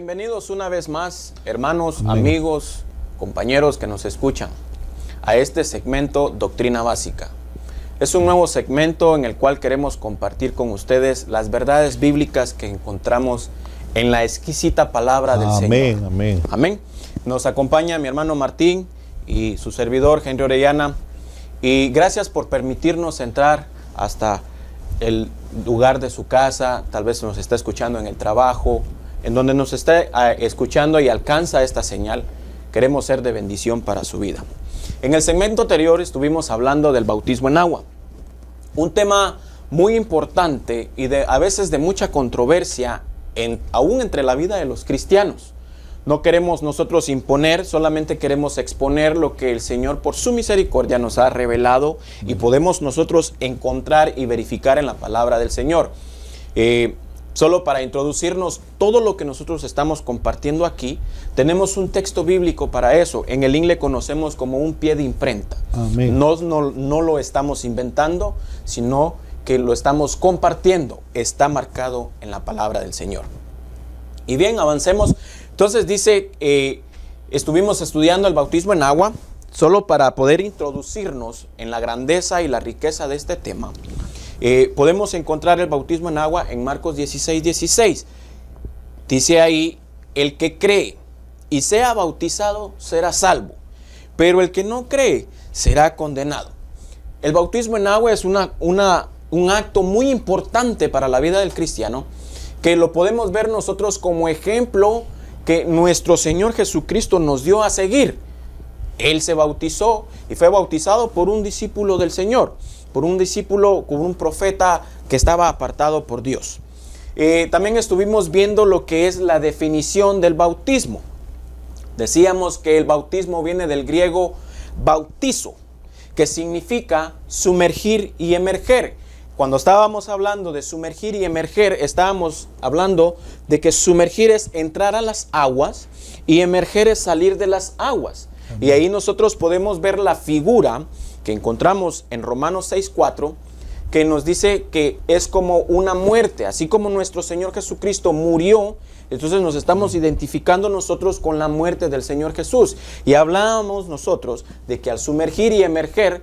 bienvenidos una vez más, hermanos, amigos, compañeros que nos escuchan, a este segmento Doctrina Básica. Es un nuevo segmento en el cual queremos compartir con ustedes las verdades bíblicas que encontramos en la exquisita palabra del Señor. Amén. Amén. Nos acompaña mi hermano Martín y su servidor Henry Orellana. Y gracias por permitirnos entrar hasta el lugar de su casa. Tal vez nos está escuchando en el trabajo, en donde nos está escuchando y alcanza esta señal. Queremos ser de bendición para su vida. En el segmento anterior estuvimos hablando del bautismo en agua, un tema muy importante y a veces de mucha controversia aún entre la vida de los cristianos. No queremos nosotros imponer, solamente queremos exponer lo que el Señor por su misericordia nos ha revelado y podemos nosotros encontrar y verificar en la palabra del Señor. Solo para introducirnos todo lo que nosotros estamos compartiendo aquí, tenemos un texto bíblico para eso. En el inglés le conocemos como un pie de imprenta. Amén. No lo estamos inventando, sino que lo estamos compartiendo. Está marcado en la palabra del Señor. Y bien, avancemos. Entonces dice, estuvimos estudiando el bautismo en agua, solo para poder introducirnos en la grandeza y la riqueza de este tema. Podemos encontrar el bautismo en agua en Marcos 16:16. Dice ahí, el que cree y sea bautizado será salvo, pero el que no cree será condenado. El bautismo en agua es un acto muy importante para la vida del cristiano, que lo podemos ver nosotros como ejemplo que nuestro Señor Jesucristo nos dio a seguir. Él se bautizó y fue bautizado por un discípulo del Señor, por un discípulo, con un profeta que estaba apartado por Dios. También estuvimos viendo lo que es la definición del bautismo. Decíamos que el bautismo viene del griego bautizo, que significa sumergir y emerger. Cuando estábamos hablando de sumergir y emerger, estábamos hablando de que sumergir es entrar a las aguas y emerger es salir de las aguas. Amén. Y ahí nosotros podemos ver la figura que encontramos en Romanos 6:4, que nos dice que es como una muerte, así como nuestro Señor Jesucristo murió. Entonces nos estamos identificando nosotros con la muerte del Señor Jesús. Y hablábamos nosotros de que al sumergir y emerger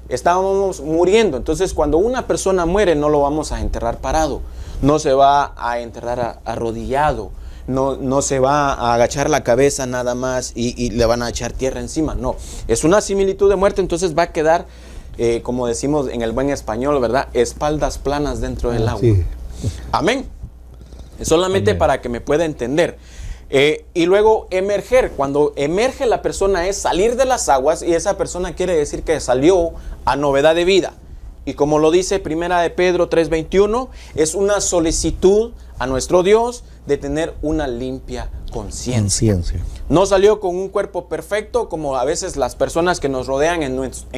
estábamos muriendo. Entonces cuando una persona muere no lo vamos a enterrar parado, no se va a enterrar arrodillado, no se va a agachar la cabeza nada más y le van a echar tierra encima. No, es una similitud de muerte. Entonces va a quedar, como decimos en el buen español, ¿verdad? Espaldas planas dentro del agua. Sí. Amén. Es solamente Amén. Para que me pueda entender. Y luego emerger, cuando emerge la persona es salir de las aguas, y esa persona quiere decir que salió a novedad de vida. Y como lo dice Primera de Pedro 3:21, es una solicitud a nuestro Dios de tener una limpia conciencia. No salió con un cuerpo perfecto, como a veces las personas que nos rodean en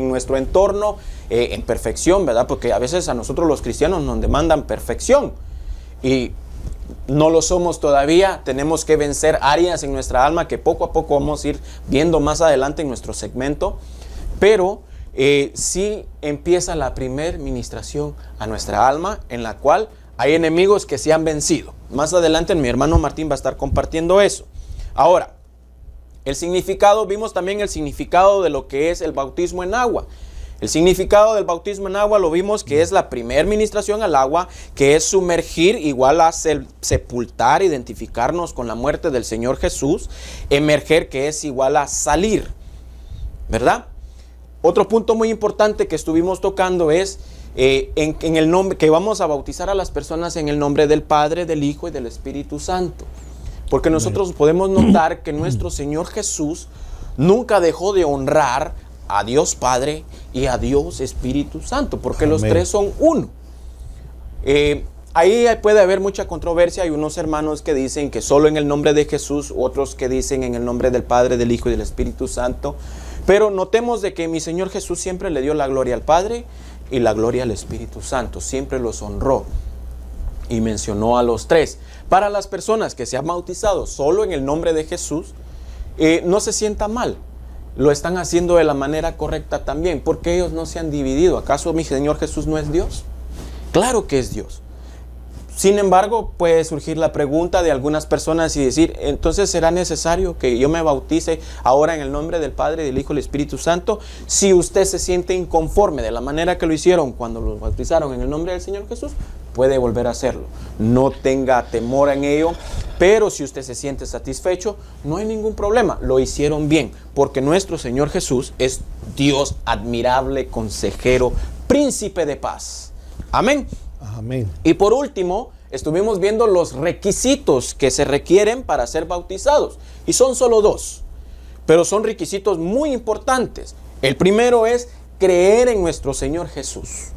nuestro entorno, en perfección, ¿verdad? Porque a veces a nosotros los cristianos nos demandan perfección. Y no lo somos todavía. Tenemos que vencer áreas en nuestra alma que poco a poco vamos a ir viendo más adelante en nuestro segmento. Pero sí empieza la primer ministración a nuestra alma, en la cual hay enemigos que se han vencido. Más adelante mi hermano Martín va a estar compartiendo eso. Ahora, el significado, vimos también el significado de lo que es el bautismo en agua. El significado del bautismo en agua lo vimos que es la primer ministración al agua, que es sumergir, igual a sepultar, identificarnos con la muerte del Señor Jesús. Emerger, que es igual a salir, ¿verdad? Otro punto muy importante que estuvimos tocando es en el nombre, que vamos a bautizar a las personas en el nombre del Padre, del Hijo y del Espíritu Santo. Porque nosotros podemos notar que nuestro Señor Jesús nunca dejó de honrar a Dios Padre y a Dios Espíritu Santo, porque Amén. Los tres son uno. Ahí puede haber mucha controversia. Hay unos hermanos que dicen que solo en el nombre de Jesús, otros que dicen en el nombre del Padre, del Hijo y del Espíritu Santo. Pero notemos de que mi Señor Jesús siempre le dio la gloria al Padre y la gloria al Espíritu Santo. Siempre los honró y mencionó a los tres. Para las personas que se han bautizado solo en el nombre de Jesús, no se sienta mal. Lo están haciendo de la manera correcta también, porque ellos no se han dividido. ¿Acaso mi Señor Jesús no es Dios? Claro que es Dios. Sin embargo, puede surgir la pregunta de algunas personas y decir, entonces ¿será necesario que yo me bautice ahora en el nombre del Padre, del Hijo y del Espíritu Santo? Si usted se siente inconforme de la manera que lo hicieron cuando lo bautizaron en el nombre del Señor Jesús, puede volver a hacerlo. No tenga temor en ello, pero si usted se siente satisfecho, no hay ningún problema. Lo hicieron bien, porque nuestro Señor Jesús es Dios admirable, consejero, príncipe de paz. Amén. Amén. Y por último, estuvimos viendo los requisitos que se requieren para ser bautizados. Y son solo 2, pero son requisitos muy importantes. El primero es creer en nuestro Señor Jesús.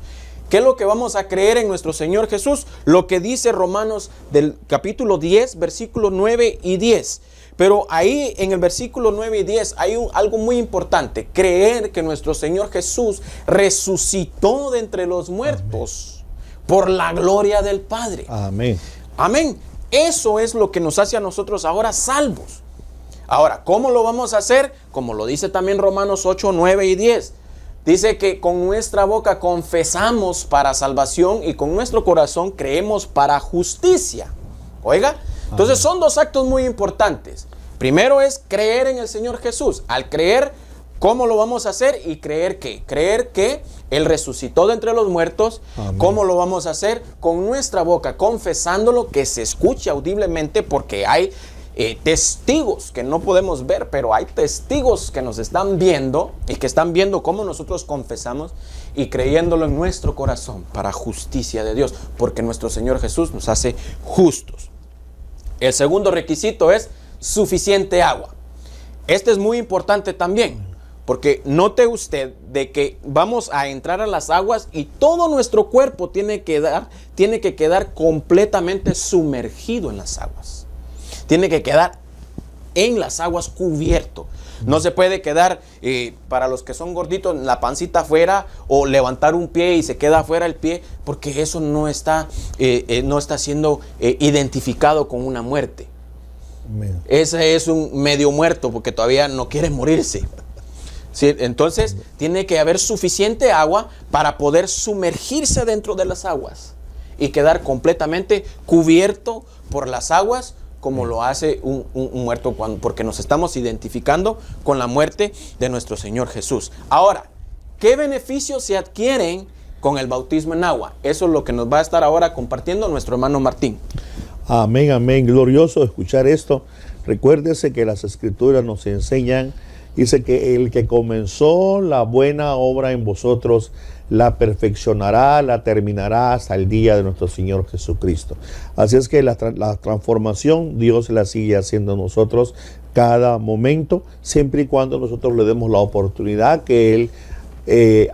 ¿Qué es lo que vamos a creer en nuestro Señor Jesús? Lo que dice Romanos del capítulo 10, versículos 9 y 10. Pero ahí en el versículo 9 y 10 hay algo muy importante. Creer que nuestro Señor Jesús resucitó de entre los muertos. Amén. Por la gloria del Padre. Amén. Amén. Eso es lo que nos hace a nosotros ahora salvos. Ahora, ¿cómo lo vamos a hacer? Como lo dice también Romanos 8, 9 y 10. Dice que con nuestra boca confesamos para salvación y con nuestro corazón creemos para justicia. Oiga, entonces son 2 actos muy importantes. Primero es creer en el Señor Jesús. Al creer, ¿cómo lo vamos a hacer? Y creer que Él resucitó de entre los muertos. Amén. ¿Cómo lo vamos a hacer? Con nuestra boca, confesándolo, que se escuche audiblemente, porque hay testigos que no podemos ver, pero hay testigos que nos están viendo y que están viendo cómo nosotros confesamos y creyéndolo en nuestro corazón para justicia de Dios, porque nuestro Señor Jesús nos hace justos. El segundo requisito es suficiente agua. Este es muy importante también, porque note usted de que vamos a entrar a las aguas y todo nuestro cuerpo tiene que quedar completamente sumergido en las aguas. Tiene que quedar en las aguas cubierto. No se puede quedar, para los que son gorditos, la pancita afuera o levantar un pie y se queda afuera el pie, porque eso no está siendo identificado con una muerte. Amén. Ese es un medio muerto porque todavía no quiere morirse. ¿Sí? Entonces tiene que haber suficiente agua para poder sumergirse dentro de las aguas y quedar completamente cubierto por las aguas, como lo hace un muerto, porque nos estamos identificando con la muerte de nuestro Señor Jesús. Ahora, ¿qué beneficios se adquieren con el bautismo en agua? Eso es lo que nos va a estar ahora compartiendo nuestro hermano Martín. Amén, amén. Glorioso escuchar esto. Recuérdese que las Escrituras nos enseñan, dice que el que comenzó la buena obra en vosotros la perfeccionará, la terminará hasta el día de nuestro Señor Jesucristo. Así es que la transformación Dios la sigue haciendo en nosotros cada momento, siempre y cuando nosotros le demos la oportunidad que Él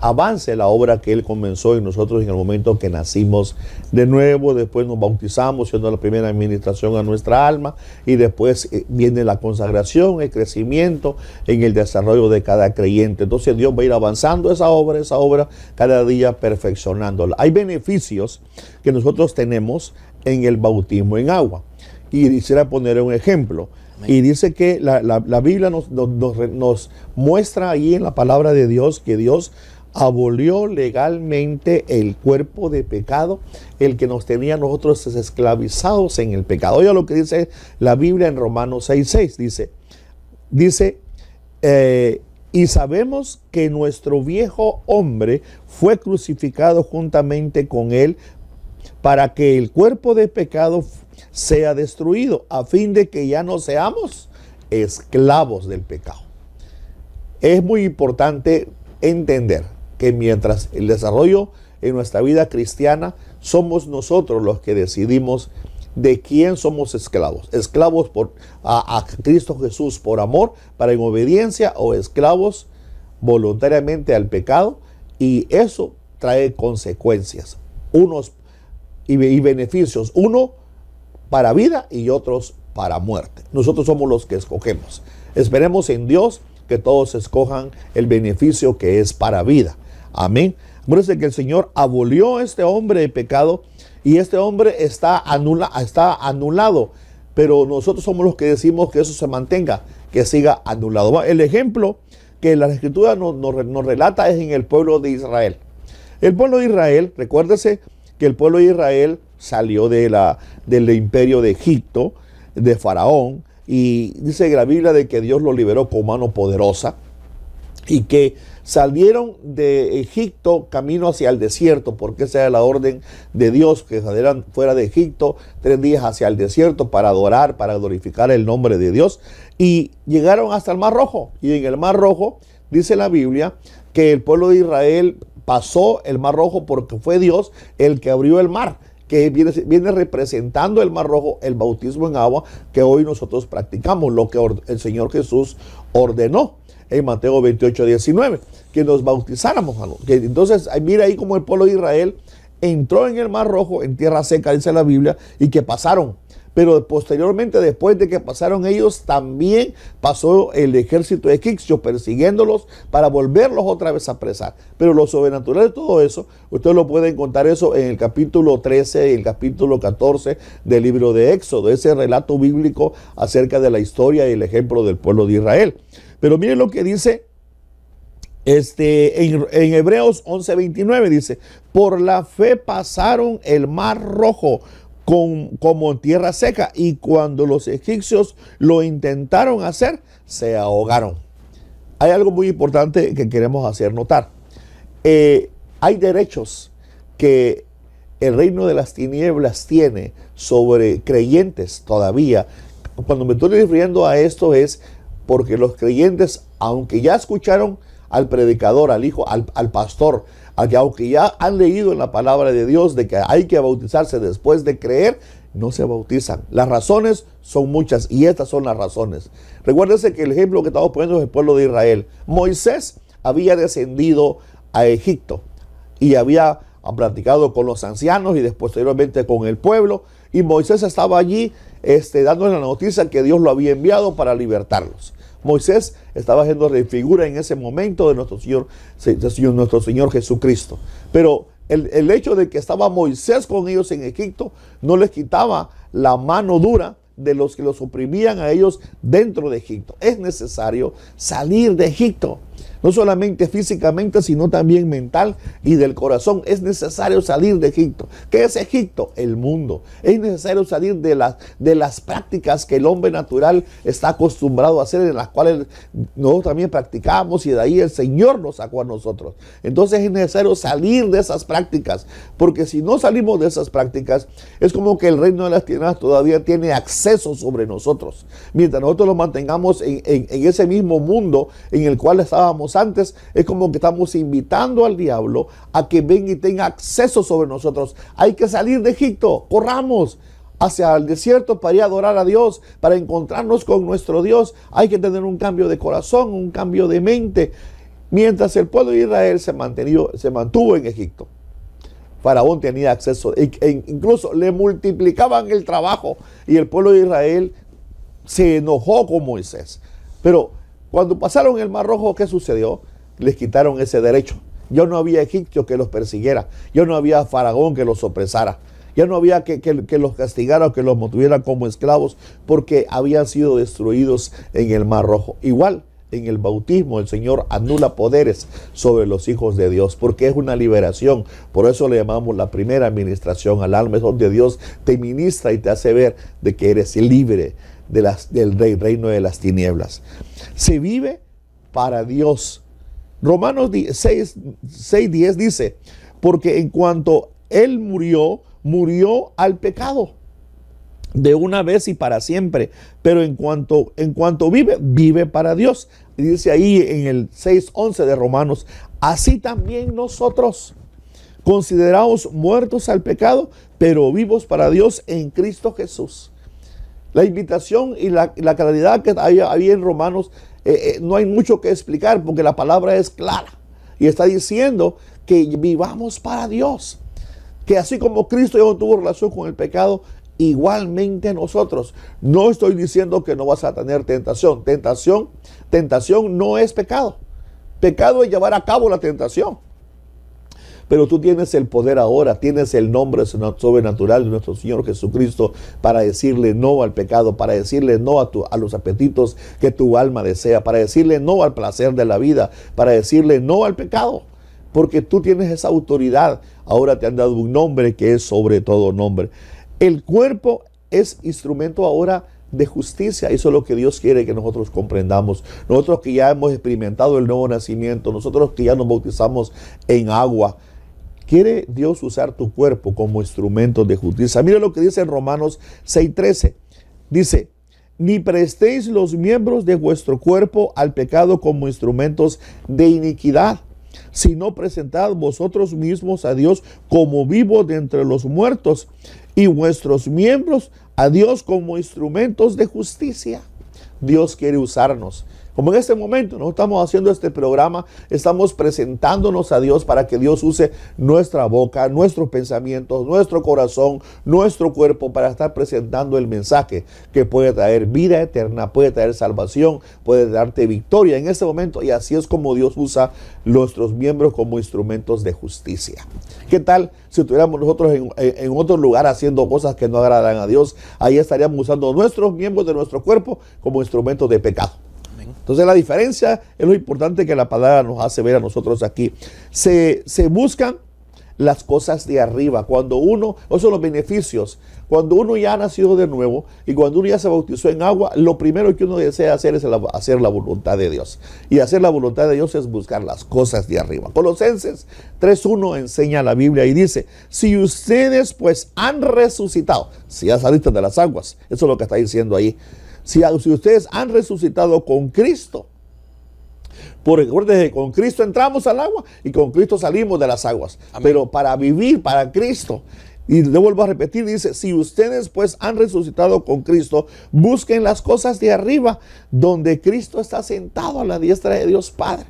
avance la obra que Él comenzó en nosotros en el momento que nacimos de nuevo. Después nos bautizamos, siendo la primera administración a nuestra alma, y después viene la consagración, el crecimiento en el desarrollo de cada creyente. Entonces Dios va a ir avanzando esa obra cada día, perfeccionándola. Hay beneficios que nosotros tenemos en el bautismo en agua, y quisiera poner un ejemplo. Y dice que la Biblia nos muestra ahí en la palabra de Dios que Dios abolió legalmente el cuerpo de pecado, el que nos tenía nosotros esclavizados en el pecado. Oiga lo que dice la Biblia en Romanos 6:6. Dice, y sabemos que nuestro viejo hombre fue crucificado juntamente con él para que el cuerpo de pecado sea destruido, a fin de que ya no seamos esclavos del pecado. Es muy importante entender que mientras el desarrollo en nuestra vida cristiana, somos nosotros los que decidimos de quién somos esclavos. Esclavos a Cristo Jesús por amor, para en obediencia, o esclavos voluntariamente al pecado, y eso trae consecuencias y beneficios, uno para vida y otros para muerte. Nosotros somos los que escogemos. Esperemos en Dios que todos escojan el beneficio que es para vida. Amén. Acuérdense que el Señor abolió a este hombre de pecado y este hombre está anulado, pero nosotros somos los que decimos que eso se mantenga, que siga anulado. El ejemplo que la Escritura nos relata es en el pueblo de Israel. El pueblo de Israel, recuérdese que el pueblo de Israel salió del imperio de Egipto, de Faraón, y dice la Biblia de que Dios lo liberó con mano poderosa y que salieron de Egipto camino hacia el desierto, porque esa era la orden de Dios, que salieran fuera de Egipto 3 días hacia el desierto para adorar, para glorificar el nombre de Dios, y llegaron hasta el Mar Rojo. Y en el Mar Rojo dice la Biblia que el pueblo de Israel pasó el Mar Rojo porque fue Dios el que abrió el mar, que viene representando el Mar Rojo, el bautismo en agua que hoy nosotros practicamos, lo que el Señor Jesús ordenó en Mateo 28:19, que nos bautizáramos. Entonces, mira ahí como el pueblo de Israel entró en el Mar Rojo, en tierra seca, dice la Biblia, y que pasaron. Pero posteriormente, después de que pasaron ellos, también pasó el ejército egipcio persiguiéndolos para volverlos otra vez a apresar. Pero lo sobrenatural de todo eso, ustedes lo pueden contar eso en el capítulo 13 y el capítulo 14 del libro de Éxodo, ese relato bíblico acerca de la historia y el ejemplo del pueblo de Israel. Pero miren lo que dice en Hebreos 11:29, dice: por la fe pasaron el Mar Rojo como en tierra seca, y cuando los egipcios lo intentaron hacer, se ahogaron. Hay algo muy importante que queremos hacer notar. Hay derechos que el reino de las tinieblas tiene sobre creyentes todavía. Cuando me estoy refiriendo a esto es porque los creyentes, aunque ya escucharon al predicador, al hijo, al pastor, aunque ya han leído en la palabra de Dios de que hay que bautizarse después de creer, no se bautizan. Las razones son muchas y estas son las razones. Recuérdense que el ejemplo que estamos poniendo es el pueblo de Israel. Moisés había descendido a Egipto y había platicado con los ancianos y después posteriormente con el pueblo, y Moisés estaba allí dándole la noticia que Dios lo había enviado para libertarlos. Moisés estaba haciendo figura en ese momento de nuestro Señor Jesucristo. Pero el hecho de que estaba Moisés con ellos en Egipto no les quitaba la mano dura de los que los oprimían a ellos dentro de Egipto. Es necesario salir de Egipto, no solamente físicamente, sino también mental y del corazón. Es necesario salir de Egipto. ¿Qué es Egipto? El mundo. Es necesario salir de las prácticas que el hombre natural está acostumbrado a hacer, en las cuales nosotros también practicamos, y de ahí el Señor nos sacó a nosotros. Entonces es necesario salir de esas prácticas, porque si no salimos de esas prácticas, es como que el reino de las tinieblas todavía tiene acceso sobre nosotros. Mientras nosotros lo mantengamos en ese mismo mundo en el cual estábamos antes, es como que estamos invitando al diablo a que venga y tenga acceso sobre nosotros. Hay que salir de Egipto, corramos hacia el desierto para ir a adorar a Dios, para encontrarnos con nuestro Dios. Hay que tener un cambio de corazón, un cambio de mente. Mientras el pueblo de Israel se mantuvo en Egipto, Faraón tenía acceso, incluso le multiplicaban el trabajo, y el pueblo de Israel se enojó con Moisés. Pero cuando pasaron el Mar Rojo, ¿qué sucedió? Les quitaron ese derecho. Ya no había egipcio que los persiguiera, ya no había faraón que los opresara, ya no había que los castigara o que los mantuviera como esclavos, porque habían sido destruidos en el Mar Rojo. Igual, en el bautismo el Señor anula poderes sobre los hijos de Dios, porque es una liberación. Por eso le llamamos la primera administración al alma, es donde Dios te ministra y te hace ver de que eres libre del reino de las tinieblas. Se vive para Dios. Romanos 6:10 dice: porque en cuanto Él murió al pecado de una vez y para siempre, pero en cuanto vive para Dios. Y dice ahí en el 6:11 de Romanos: así también nosotros, considerados muertos al pecado, pero vivos para Dios en Cristo Jesús. La invitación y la claridad que había en Romanos, no hay mucho que explicar, porque la palabra es clara y está diciendo que vivamos para Dios, que así como Cristo ya no tuvo relación con el pecado, igualmente nosotros. No estoy diciendo que no vas a tener tentación. Tentación no es pecado. Pecado es llevar a cabo la tentación. Pero tú tienes el poder ahora, tienes el nombre sobrenatural de nuestro Señor Jesucristo para decirle no al pecado, para decirle no a los apetitos que tu alma desea, para decirle no al placer de la vida, para decirle no al pecado. porque tú tienes esa autoridad. Ahora te han dado un nombre que es sobre todo nombre. El cuerpo es instrumento ahora de justicia. Eso es lo que Dios quiere que nosotros comprendamos. Nosotros que ya hemos experimentado el nuevo nacimiento, nosotros que ya nos bautizamos en agua, quiere Dios usar tu cuerpo como instrumento de justicia. Mira lo que dice en Romanos 6:13. Dice: ni prestéis los miembros de vuestro cuerpo al pecado como instrumentos de iniquidad, sino presentad vosotros mismos a Dios como vivos de entre los muertos, y vuestros miembros a Dios como instrumentos de justicia. Dios quiere usarnos. Como en este momento no estamos haciendo este programa, estamos presentándonos a Dios para que Dios use nuestra boca, nuestros pensamientos, nuestro corazón, nuestro cuerpo, para estar presentando el mensaje que puede traer vida eterna, puede traer salvación, puede darte victoria en este momento. Y así es como Dios usa nuestros miembros como instrumentos de justicia. ¿Qué tal si estuviéramos nosotros en otro lugar haciendo cosas que no agradan a Dios? Ahí estaríamos usando nuestros miembros de nuestro cuerpo como instrumentos de pecado. Entonces la diferencia es lo importante que la palabra nos hace ver a nosotros aquí. Se buscan las cosas de arriba. Cuando uno, esos son los beneficios. Cuando uno ya ha nacido de nuevo y cuando uno ya se bautizó en agua, lo primero que uno desea hacer es hacer la voluntad de Dios. Y hacer la voluntad de Dios es buscar las cosas de arriba. Colosenses 3:1 enseña la Biblia y dice: si ustedes pues han resucitado, si ya saliste de las aguas, eso es lo que está diciendo ahí. Si ustedes han resucitado con Cristo, porque recuerden que con Cristo entramos al agua y con Cristo salimos de las aguas. Amén. Pero para vivir para Cristo, y le vuelvo a repetir, dice: si ustedes pues han resucitado con Cristo, busquen las cosas de arriba, donde Cristo está sentado a la diestra de Dios Padre.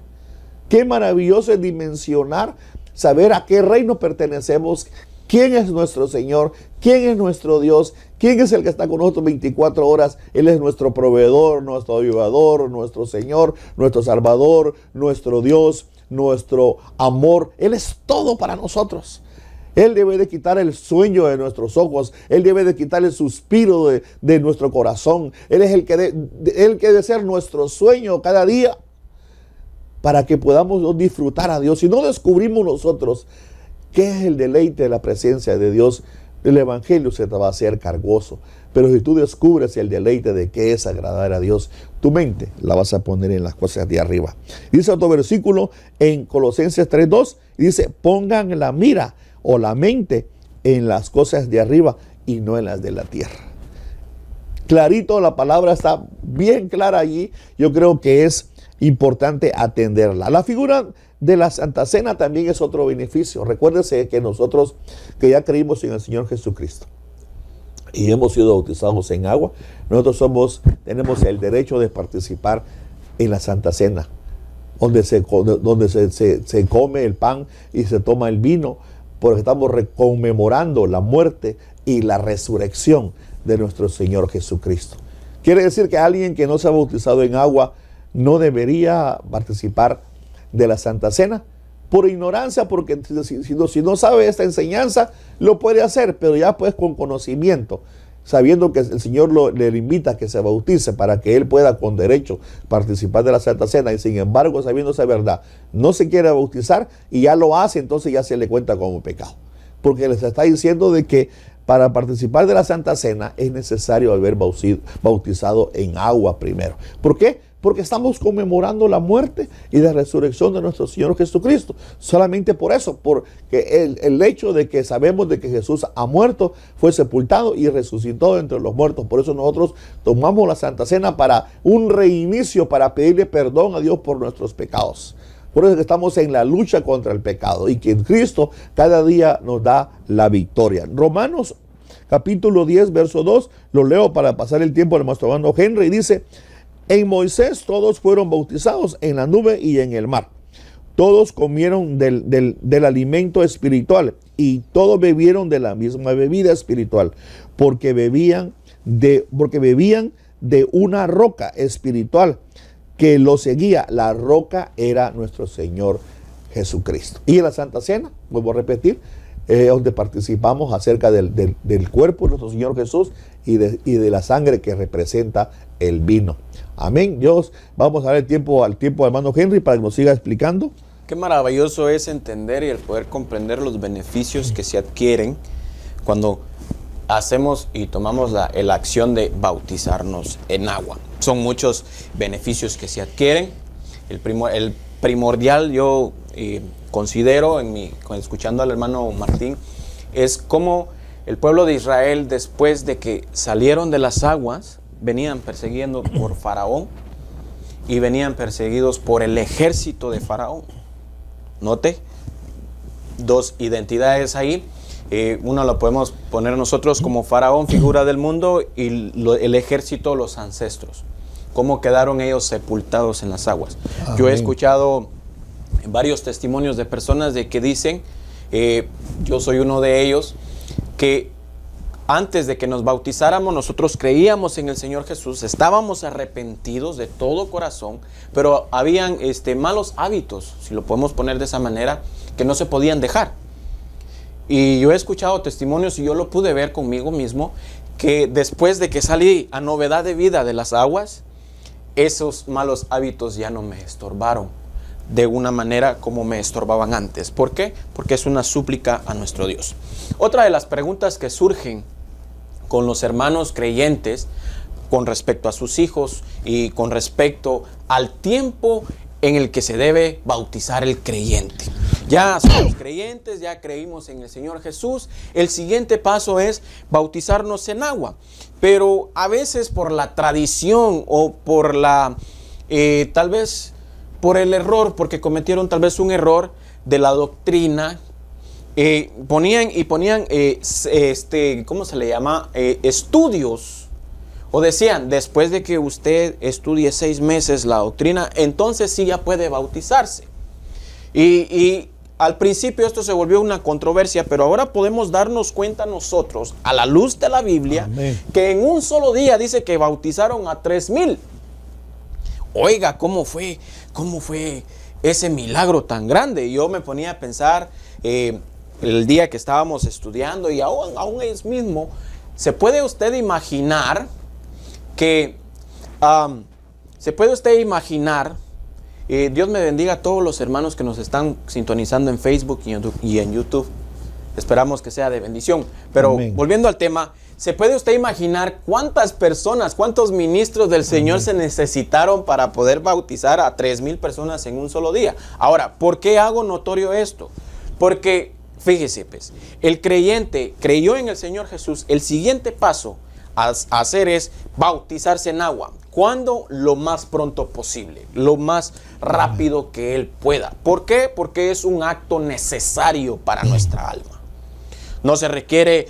Qué maravilloso es dimensionar, saber a qué reino pertenecemos, quién es nuestro Señor, quién es nuestro Dios, quién es el que está con nosotros 24 horas. Él es nuestro proveedor, nuestro ayudador, nuestro Señor, nuestro Salvador, nuestro Dios, nuestro amor. Él es todo para nosotros. Él debe de quitar el sueño de nuestros ojos. Él debe de quitar el suspiro de nuestro corazón. Él es el que debe ser nuestro sueño cada día, para que podamos disfrutar a Dios. Si no descubrimos nosotros ¿qué es el deleite de la presencia de Dios? El evangelio se te va a hacer cargoso. Pero si tú descubres el deleite de qué es agradar a Dios, tu mente la vas a poner en las cosas de arriba. Dice otro versículo en Colosenses 3:2, dice: pongan la mira o la mente en las cosas de arriba y no en las de la tierra. Clarito, la palabra está bien clara allí. Yo creo que es importante atenderla. La figura de la Santa Cena también es otro beneficio. Recuérdense que nosotros que ya creímos en el Señor Jesucristo y hemos sido bautizados en agua, nosotros tenemos el derecho de participar en la Santa Cena, donde se come el pan y se toma el vino, porque estamos conmemorando la muerte y la resurrección de nuestro Señor Jesucristo. Quiere decir que alguien que no se ha bautizado en agua no debería participar de la Santa Cena por ignorancia, porque si no sabe esta enseñanza, lo puede hacer, pero ya pues con conocimiento, sabiendo que el Señor le invita a que se bautice para que él pueda con derecho participar de la Santa Cena, y sin embargo, sabiendo esa verdad, no se quiere bautizar y ya lo hace, entonces ya se le cuenta como pecado, porque les está diciendo de que para participar de la Santa Cena es necesario haber bautizado en agua primero. ¿Por qué? Porque estamos conmemorando la muerte y la resurrección de nuestro Señor Jesucristo. Solamente por eso, porque el hecho de que sabemos de que Jesús ha muerto, fue sepultado y resucitó entre los muertos. Por eso nosotros tomamos la Santa Cena para un reinicio, para pedirle perdón a Dios por nuestros pecados. Por eso es que estamos en la lucha contra el pecado y que en Cristo cada día nos da la victoria. Romanos capítulo 10, verso 2, lo leo para pasar el tiempo al nuestro hermano Henry, y dice: en Moisés todos fueron bautizados en la nube y en el mar. Todos comieron del alimento espiritual y todos bebieron de la misma bebida espiritual, porque bebían de una roca espiritual que los seguía. La roca era nuestro Señor Jesucristo. Y en la Santa Cena, vuelvo a repetir, donde participamos acerca del cuerpo de nuestro Señor Jesús y de la sangre que representa el vino. Amén. Dios, vamos a dar el tiempo al hermano Henry para que nos siga explicando. Qué maravilloso es entender y el poder comprender los beneficios que se adquieren cuando hacemos y tomamos la acción de bautizarnos en agua. Son muchos beneficios que se adquieren. El primordial yo considero, escuchando al hermano Martín, es cómo el pueblo de Israel, después de que salieron de las aguas, venían persiguiendo por Faraón y venían perseguidos por el ejército de Faraón. Note, dos identidades ahí. Una la podemos poner nosotros como Faraón, figura del mundo, y el ejército, los ancestros. Cómo quedaron ellos sepultados en las aguas. Amén. Yo he escuchado varios testimonios de personas de que dicen, yo soy uno de ellos, que antes de que nos bautizáramos nosotros creíamos en el Señor Jesús, estábamos arrepentidos de todo corazón, pero habían malos hábitos, si lo podemos poner de esa manera, que no se podían dejar. Y yo he escuchado testimonios y yo lo pude ver conmigo mismo, que después de que salí a novedad de vida de las aguas, esos malos hábitos ya no me estorbaron de una manera como me estorbaban antes. ¿Por qué? Porque es una súplica a nuestro Dios. Otra de las preguntas que surgen con los hermanos creyentes con respecto a sus hijos y con respecto al tiempo en el que se debe bautizar el creyente. Ya somos creyentes, ya creímos en el Señor Jesús. El siguiente paso es bautizarnos en agua. Pero a veces por la tradición o por tal vez por el error, porque cometieron tal vez un error de la doctrina, ponían, ¿cómo se le llama? Estudios. O decían, después de que usted estudie 6 meses la doctrina, entonces sí ya puede bautizarse. Y al principio esto se volvió una controversia, pero ahora podemos darnos cuenta nosotros, a la luz de la Biblia, amén, que en un solo día dice que bautizaron a 3,000. Oiga, ¿cómo fue ese milagro tan grande? Yo me ponía a pensar el día que estábamos estudiando y aún es mismo, ¿se puede usted imaginar que Dios me bendiga a todos los hermanos que nos están sintonizando en Facebook y en YouTube? Esperamos que sea de bendición. Pero amén, volviendo al tema, ¿se puede usted imaginar cuántas personas, cuántos ministros del Señor amén se necesitaron para poder bautizar a 3,000 personas en un solo día? Ahora, ¿por qué hago notorio esto? Porque, fíjese, pues, el creyente creyó en el Señor Jesús. El siguiente paso a hacer es bautizarse en agua. ¿Cuándo? Lo más pronto posible, lo más rápido que él pueda. ¿Por qué? Porque es un acto necesario para nuestra alma. No se requiere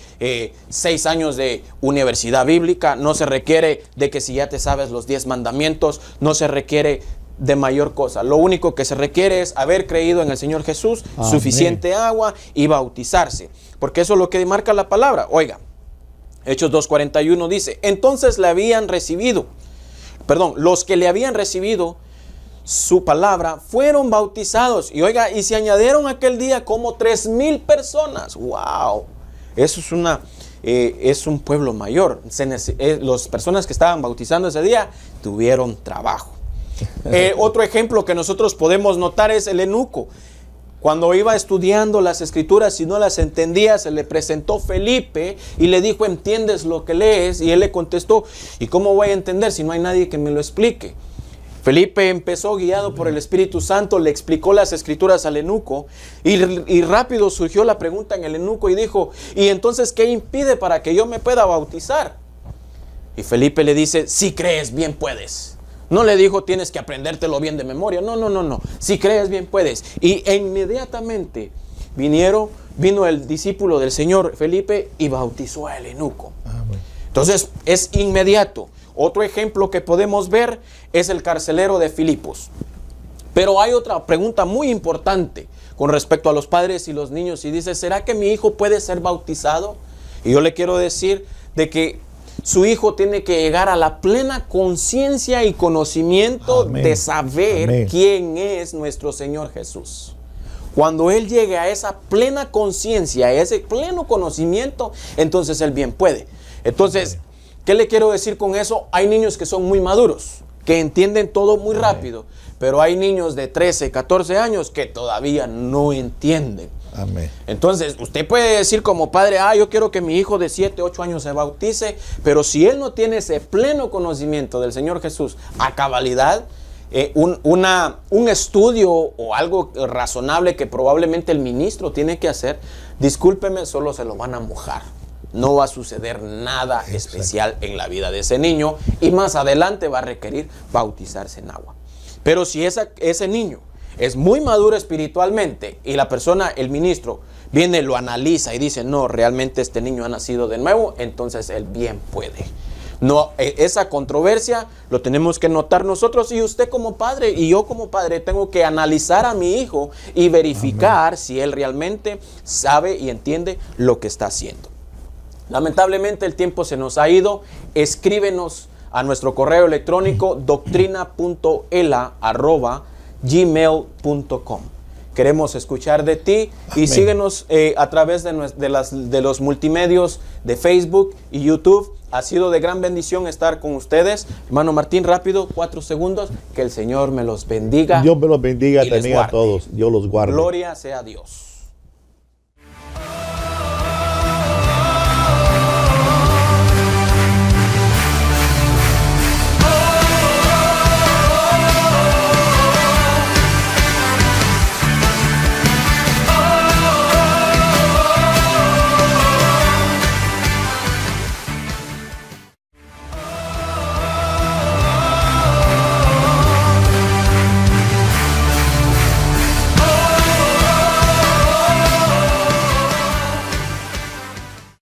6 años de universidad bíblica, no se requiere de que si ya te sabes los 10 mandamientos, no se requiere de mayor cosa. Lo único que se requiere es haber creído en el Señor Jesús, amén, suficiente agua y bautizarse. Porque eso es lo que marca la palabra. Oiga, Hechos 2:41 dice, entonces los que le habían recibido su palabra fueron bautizados. Y oiga, y se añadieron aquel día como 3,000 personas. ¡Wow! Eso es un pueblo mayor. Las personas que estaban bautizando ese día tuvieron trabajo. Otro ejemplo que nosotros podemos notar es el eunuco. Cuando iba estudiando las escrituras y no las entendía, se le presentó Felipe y le dijo, ¿entiendes lo que lees? Y él le contestó, ¿y cómo voy a entender si no hay nadie que me lo explique? Felipe empezó, guiado por el Espíritu Santo, le explicó las escrituras al eunuco y rápido surgió la pregunta en el eunuco y dijo, ¿y entonces qué impide para que yo me pueda bautizar? Y Felipe le dice, si crees, bien puedes. No le dijo, tienes que aprendértelo bien de memoria. No. Si crees, bien puedes. Y inmediatamente vino el discípulo del Señor, Felipe, y bautizó al eunuco. Bueno. Entonces, es inmediato. Otro ejemplo que podemos ver es el carcelero de Filipos. Pero hay otra pregunta muy importante con respecto a los padres y los niños. Y dice, ¿será que mi hijo puede ser bautizado? Y yo le quiero decir de que su hijo tiene que llegar a la plena conciencia y conocimiento amén, de saber amén, quién es nuestro Señor Jesús. Cuando él llegue a esa plena conciencia, a ese pleno conocimiento, entonces él bien puede. Entonces, ¿qué le quiero decir con eso? Hay niños que son muy maduros, que entienden todo muy rápido, pero hay niños de 13, 14 años que todavía no entienden. Amén. Entonces, usted puede decir como padre, yo quiero que mi hijo de 7, 8 años se bautice, pero si él no tiene ese pleno conocimiento del Señor Jesús a cabalidad, un estudio o algo razonable que probablemente el ministro tiene que hacer, discúlpeme, solo se lo van a mojar. No va a suceder nada especial en la vida de ese niño y más adelante va a requerir bautizarse en agua. Pero si ese niño es muy maduro espiritualmente y la persona, el ministro, viene, lo analiza y dice, no, realmente este niño ha nacido de nuevo, entonces él bien puede. No, esa controversia lo tenemos que notar nosotros, y usted como padre y yo como padre tengo que analizar a mi hijo y verificar si él realmente sabe y entiende lo que está haciendo. Lamentablemente el tiempo se nos ha ido. Escríbenos a nuestro correo electrónico doctrina.ela@gmail.com. Queremos escuchar de ti. Amén. Y síguenos a través de los multimedios de Facebook y YouTube. Ha sido de gran bendición estar con ustedes. Hermano Martín, rápido, 4 segundos. Que el Señor me los bendiga. Dios me los bendiga y les también a guarde. todos. Dios los guarde. Gloria sea a Dios.